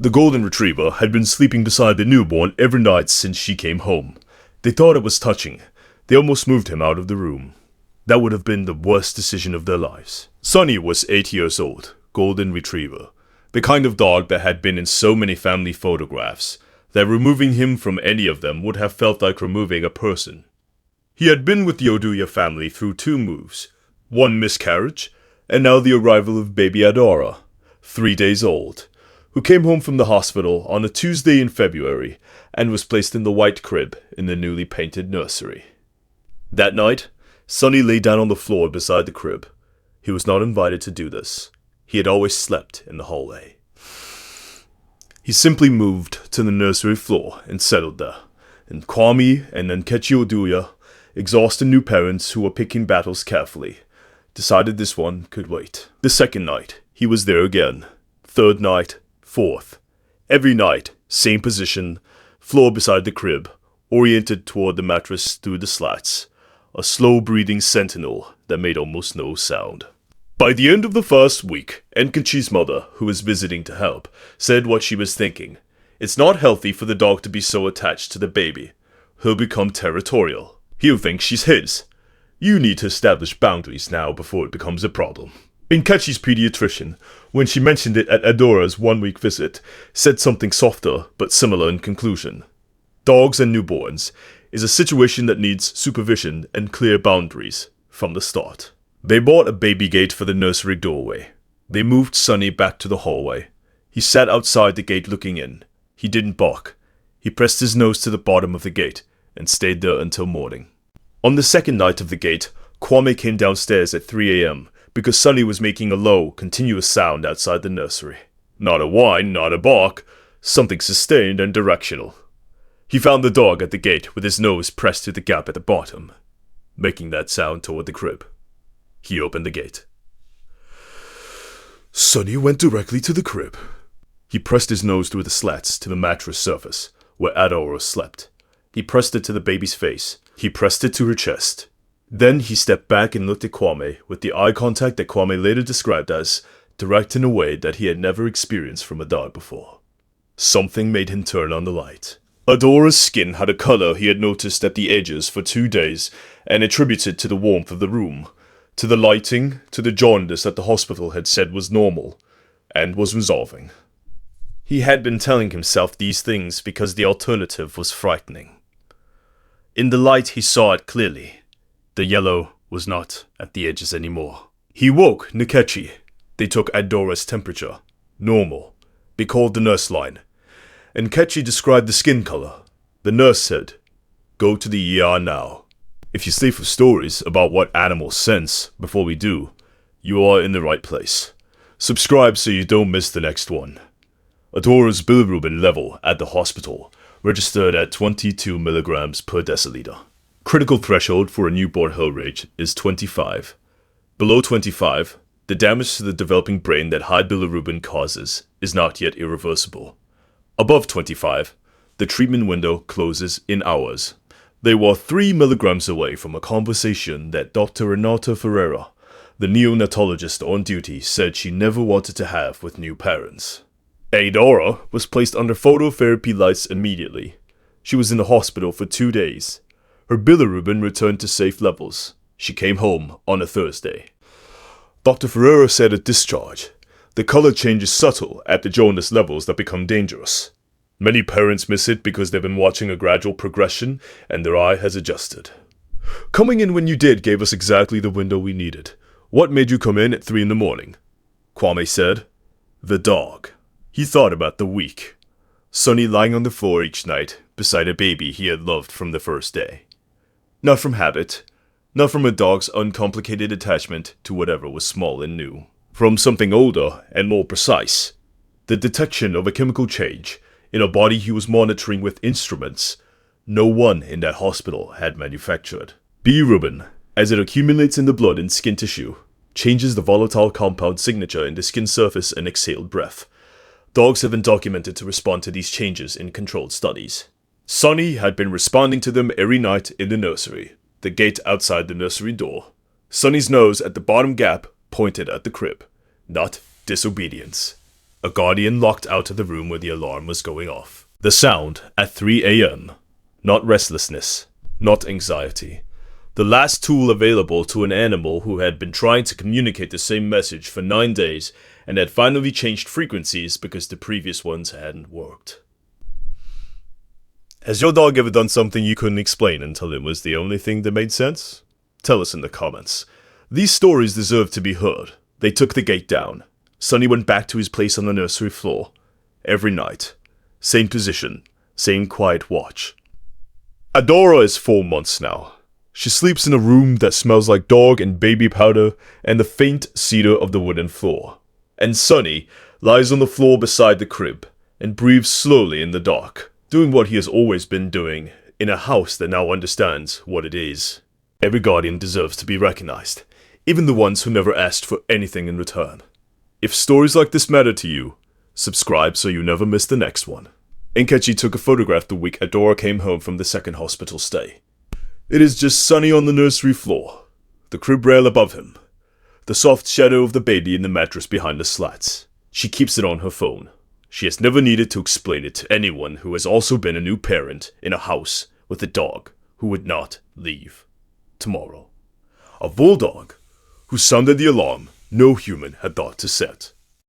The golden retriever had been sleeping beside the newborn every night since she came home. They thought it was touching. They almost moved him out of the room. That would have been the worst decision of their lives. Sonny was 8 years old, golden retriever. The kind of dog that had been in so many family photographs that removing him from any of them would have felt like removing a person. He had been with the Oduya family through 2 moves, 1 miscarriage, and now the arrival of baby Adora, 3 days old, who came home from the hospital on a Tuesday in February and was placed in the white crib in the newly painted nursery. That night, Sonny lay down on the floor beside the crib. He was not invited to do this. He had always slept in the hallway. He simply moved to the nursery floor and settled there. And Kwame and Nkechi Oduya, exhausted new parents who were picking battles carefully, decided this one could wait. The second night, he was there again. Third night, fourth. Every night, same position, floor beside the crib, oriented toward the mattress through the slats. A slow-breathing sentinel that made almost no sound. By the end of the first week, Nkechi's mother, who was visiting to help, said what she was thinking. It's not healthy for the dog to be so attached to the baby. He'll become territorial. He'll think she's his. You need to establish boundaries now before it becomes a problem. Nkechi's pediatrician, when she mentioned it at Adora's 1-week visit, said something softer but similar in conclusion. Dogs and newborns is a situation that needs supervision and clear boundaries from the start. They bought a baby gate for the nursery doorway. They moved Sonny back to the hallway. He sat outside the gate looking in. He didn't bark. He pressed his nose to the bottom of the gate and stayed there until morning. On the second night of the gate, Kwame came downstairs at 3 a.m. because Sonny was making a low, continuous sound outside the nursery. Not a whine, not a bark, something sustained and directional. He found the dog at the gate with his nose pressed to the gap at the bottom, making that sound toward the crib. He opened the gate. Sonny went directly to the crib. He pressed his nose through the slats to the mattress surface, where Adora slept. He pressed it to the baby's face. He pressed it to her chest. Then he stepped back and looked at Kwame with the eye contact that Kwame later described as direct in a way that he had never experienced from a dog before. Something made him turn on the light. Adora's skin had a color he had noticed at the edges for 2 days and attributed to the warmth of the room, to the lighting, to the jaundice that the hospital had said was normal, and was resolving. He had been telling himself these things because the alternative was frightening. In the light he saw it clearly. The yellow was not at the edges anymore. He woke Nkechi. They took Adora's temperature. Normal. They called the nurse line. Nkechi described the skin color. The nurse said, "Go to the ER now. If you stay for stories about what animals sense before we do, you are in the right place. Subscribe so you don't miss the next one." Adora's bilirubin level at the hospital registered at 22 milligrams per deciliter. Critical threshold for a newborn heart rate is 25. Below 25, the damage to the developing brain that high bilirubin causes is not yet irreversible. Above 25, the treatment window closes in hours. They were 3 milligrams away from a conversation that Dr. Renata Ferreira, the neonatologist on duty, said she never wanted to have with new parents. Adora was placed under phototherapy lights immediately. She was in the hospital for 2 days. Her bilirubin returned to safe levels. She came home on a Thursday. Dr. Ferreira said at discharge, the color change is subtle at the jaundice levels that become dangerous. Many parents miss it because they've been watching a gradual progression and their eye has adjusted. Coming in when you did gave us exactly the window we needed. What made you come in at 3 in the morning? Kwame said, "The dog." He thought about the week. Sonny lying on the floor each night beside a baby he had loved from the first day. Not from habit, not from a dog's uncomplicated attachment to whatever was small and new. From something older and more precise. The detection of a chemical change in a body he was monitoring with instruments no one in that hospital had manufactured. Bilirubin, as it accumulates in the blood and skin tissue, changes the volatile compound signature in the skin surface and exhaled breath. Dogs have been documented to respond to these changes in controlled studies. Sonny had been responding to them every night in the nursery, the gate outside the nursery door. Sonny's nose at the bottom gap pointed at the crib, not disobedience. A guardian locked out of the room where the alarm was going off. The sound at 3 a.m. Not restlessness, not anxiety. The last tool available to an animal who had been trying to communicate the same message for 9 days and had finally changed frequencies because the previous ones hadn't worked. Has your dog ever done something you couldn't explain until it was the only thing that made sense? Tell us in the comments. These stories deserve to be heard. They took the gate down. Sonny went back to his place on the nursery floor. Every night. Same position. Same quiet watch. Adora is 4 months now. She sleeps in a room that smells like dog and baby powder and the faint cedar of the wooden floor. And Sonny lies on the floor beside the crib and breathes slowly in the dark, doing what he has always been doing in a house that now understands what it is. Every guardian deserves to be recognized, even the ones who never asked for anything in return. If stories like this matter to you, subscribe so you never miss the next one. Nkechi took a photograph the week Adora came home from the second hospital stay. It is just Sonny on the nursery floor, the crib rail above him, the soft shadow of the baby in the mattress behind the slats. She keeps it on her phone. She has never needed to explain it to anyone who has also been a new parent in a house with a dog who would not leave. Tomorrow. A bulldog who sounded the alarm no human had thought to set.